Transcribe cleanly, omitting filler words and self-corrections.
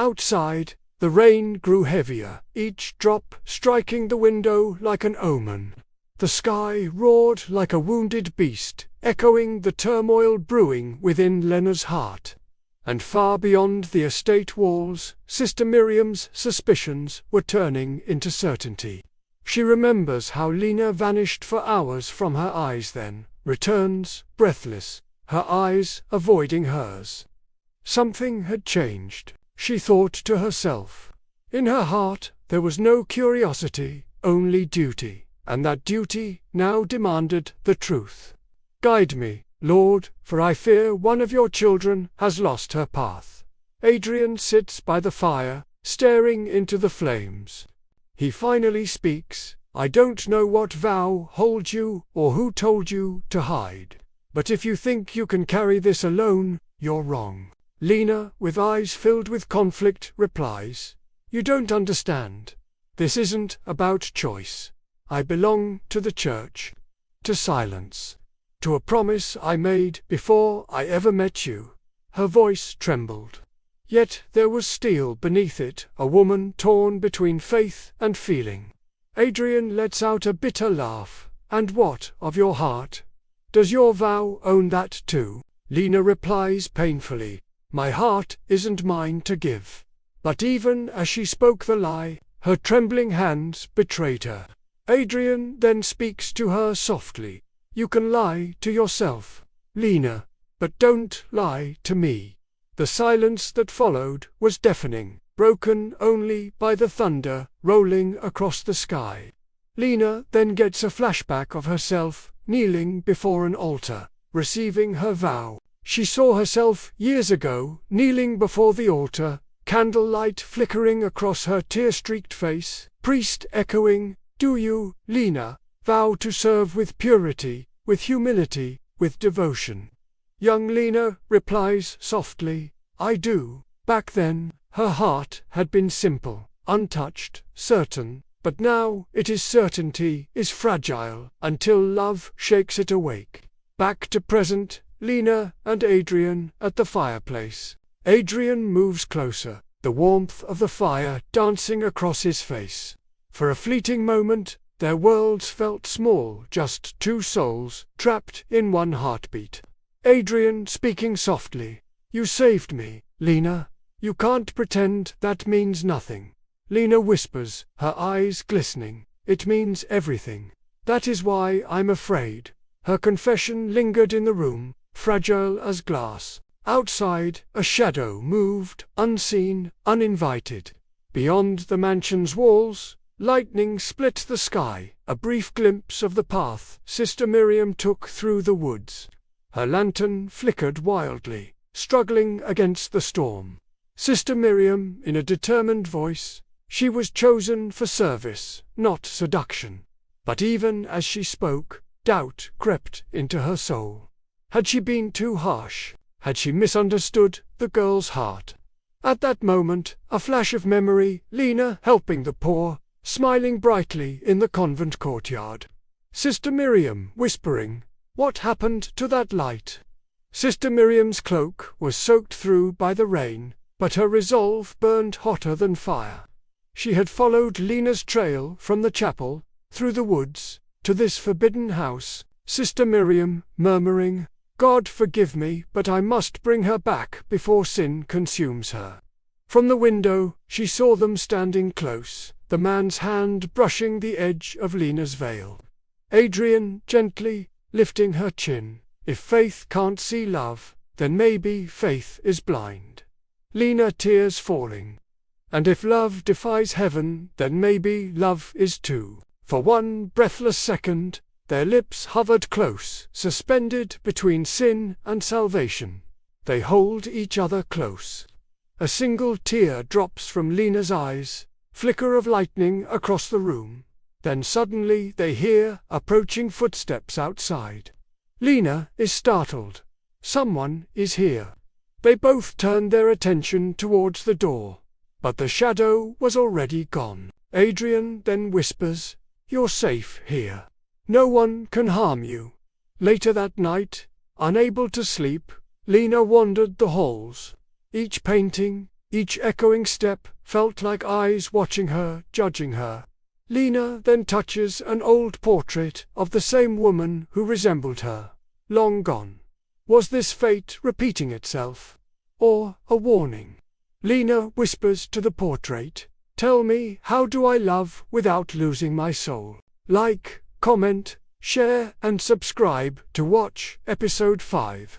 Outside, the rain grew heavier, each drop striking the window like an omen. The sky roared like a wounded beast, echoing the turmoil brewing within Lena's heart. And far beyond the estate walls, Sister Miriam's suspicions were turning into certainty. She remembers how Lina vanished for hours from her eyes then, returns, breathless, her eyes avoiding hers. Something had changed, she thought to herself. In her heart there was no curiosity, only duty, and that duty now demanded the truth. Guide me, Lord, for I fear one of your children has lost her path. Adrian sits by the fire, staring into the flames. He finally speaks. I don't know what vow holds you or who told you to hide. But if you think you can carry this alone, you're wrong. Lina, with eyes filled with conflict, replies, You don't understand. This isn't about choice. I belong to the church. To silence. To a promise I made before I ever met you. Her voice trembled. Yet there was steel beneath it, a woman torn between faith and feeling. Adrian lets out a bitter laugh. And what of your heart? Does your vow own that too? Lina replies painfully, My heart isn't mine to give. But even as she spoke the lie, her trembling hands betrayed her. Adrian then speaks to her softly. You can lie to yourself, Lina, but don't lie to me. The silence that followed was deafening, broken only by the thunder rolling across the sky. Lina then gets a flashback of herself kneeling before an altar, receiving her vow. She saw herself years ago kneeling before the altar, candlelight flickering across her tear-streaked face, priest echoing, Do you, Lina, vow to serve with purity, with humility, with devotion? Young Lina replies softly, I do. Back then, her heart had been simple, untouched, certain, but now certainty is fragile until love shakes it awake. Back to present, Lina and Adrian at the fireplace. Adrian moves closer, the warmth of the fire dancing across his face. For a fleeting moment, their worlds felt small, just two souls, trapped in one heartbeat. Adrian speaking softly, You saved me, Lina. You can't pretend that means nothing. Lina whispers, her eyes glistening, It means everything. That is why I'm afraid. Her confession lingered in the room, fragile as glass. Outside, a shadow moved, unseen, uninvited. Beyond the mansion's walls, lightning split the sky, a brief glimpse of the path Sister Miriam took through the woods. Her lantern flickered wildly, struggling against the storm. Sister Miriam, in a determined voice, she was chosen for service, not seduction. But even as she spoke, doubt crept into her soul. Had she been too harsh? Had she misunderstood the girl's heart? At that moment, a flash of memory, Lina helping the poor, smiling brightly in the convent courtyard. Sister Miriam whispering, What happened to that light? Sister Miriam's cloak was soaked through by the rain, but her resolve burned hotter than fire. She had followed Lina's trail from the chapel, through the woods, to this forbidden house, Sister Miriam murmuring, God forgive me, but I must bring her back before sin consumes her. From the window, she saw them standing close, the man's hand brushing the edge of Lina's veil. Adrian gently lifting her chin. If faith can't see love, then maybe faith is blind. Lina tears falling. And if love defies heaven, then maybe love is too. For one breathless second, their lips hovered close, suspended between sin and salvation. They hold each other close. A single tear drops from Lina's eyes, flicker of lightning across the room. Then suddenly they hear approaching footsteps outside. Lina is startled. Someone is here. They both turn their attention towards the door. But the shadow was already gone. Adrian then whispers, You're safe here. No one can harm you. Later that night, unable to sleep, Lina wandered the halls. Each painting, Each echoing step felt like eyes watching her, judging her. Lina then touches an old portrait of the same woman who resembled her, long gone. Was this fate repeating itself? Or a warning? Lina whispers to the portrait, "Tell me, how do I love without losing my soul?" Like, comment, share and subscribe to watch episode 5.